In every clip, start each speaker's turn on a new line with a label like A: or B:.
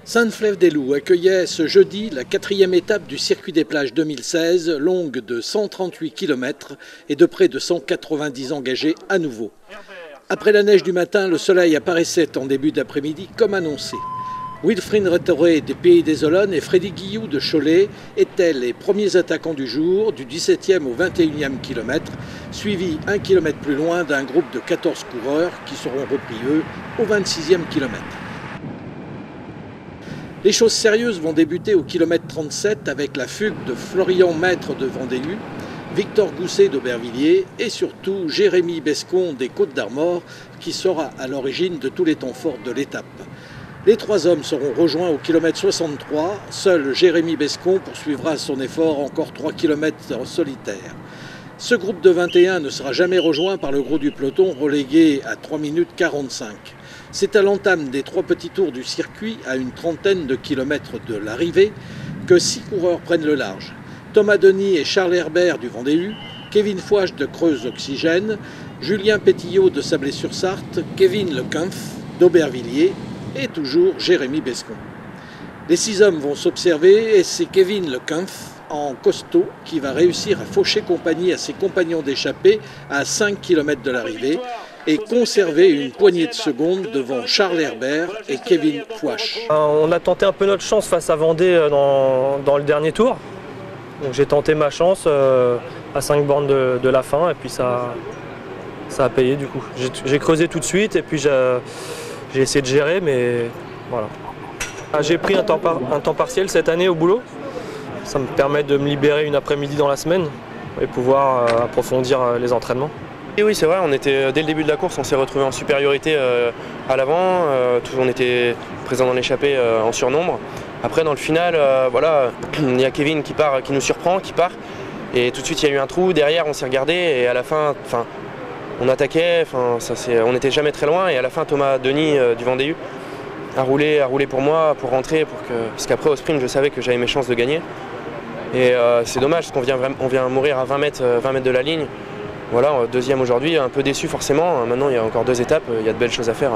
A: Sainte-Flève-des-Loups accueillait ce jeudi la 4e étape du Circuit des plages 2016, longue de 138 km et de près de 190 engagés à nouveau. Après la neige du matin, le soleil apparaissait en début d'après-midi comme annoncé. Wilfried Rettoré des Pays des Olonnes et Freddy Guillou de Cholet étaient les premiers attaquants du jour, du 17e au 21e kilomètre, suivis 1 kilomètre plus loin d'un groupe de 14 coureurs qui seront repris, eux, au 26e kilomètre. Les choses sérieuses vont débuter au kilomètre 37 avec la fugue de Florian Maître de Vendée-Lus, Victor Gousset d'Aubervilliers et surtout Jérémy Bescon des Côtes-d'Armor qui sera à l'origine de tous les temps forts de l'étape. Les trois hommes seront rejoints au kilomètre 63. Seul Jérémy Bescon poursuivra son effort encore 3 km solitaire. Ce groupe de 21 ne sera jamais rejoint par le gros du peloton relégué à 3 minutes 45. C'est à l'entame des 3 petits tours du circuit, à une trentaine de kilomètres de l'arrivée, que 6 coureurs prennent le large. Thomas Denis et Charles Herbert du Vendée-Lus, Kevin Fouache de Creuse Oxygène, Julien Pétillot de Sablé-sur-Sarthe, Kevin Lequinf d'Aubervilliers et toujours Jérémy Bescon. Les 6 hommes vont s'observer et c'est Kevin Lequinf en costaud qui va réussir à faucher compagnie à ses compagnons d'échappée à 5 km de l'arrivée et conserver une poignée de secondes devant Charles Herbert et Kevin Fouache.
B: On a tenté un peu notre chance face à Vendée dans le dernier tour. J'ai tenté ma chance à 5 bornes de la fin et puis ça a payé du coup. J'ai creusé tout de suite et puis j'ai essayé de gérer, mais voilà. J'ai pris un temps partiel cette année au boulot. Ça me permet de me libérer une après-midi dans la semaine et pouvoir approfondir les entraînements.
C: Et oui, c'est vrai, dès le début de la course, on s'est retrouvé en supériorité à l'avant. On était présent dans l'échappée en surnombre. Après, dans le final, voilà, il y a Kevin qui nous surprend, qui part. Et tout de suite, il y a eu un trou. Derrière, on s'est regardé et à la fin, on attaquait. On n'était jamais très loin. Et à la fin, Thomas Denis du Vendée-Lus a roulé pour moi, pour rentrer, parce qu'après au sprint, je savais que j'avais mes chances de gagner. Et c'est dommage, parce qu'on vient mourir à 20 mètres de la ligne. Voilà, deuxième aujourd'hui, un peu déçu forcément. Maintenant, il y a encore 2 étapes, il y a de belles choses à faire.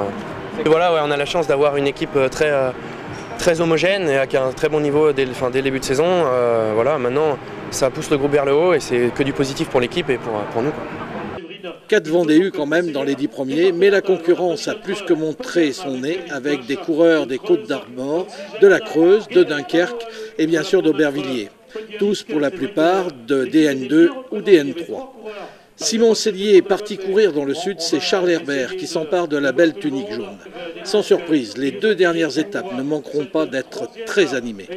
C: Et voilà, ouais, on a la chance d'avoir une équipe très homogène et avec un très bon niveau dès le début de saison. Voilà, maintenant, ça pousse le groupe vers le haut et c'est que du positif pour l'équipe et pour nous.
A: 4 Vendée-Lus quand même dans les 10 premiers, mais la concurrence a plus que montré son nez avec des coureurs des Côtes-d'Armor, de la Creuse, de Dunkerque et bien sûr d'Aubervilliers. Tous pour la plupart de DN2 ou DN3. Simon Cellier est parti courir dans le sud, c'est Charles Herbert qui s'empare de la belle tunique jaune. Sans surprise, les 2 dernières étapes ne manqueront pas d'être très animées.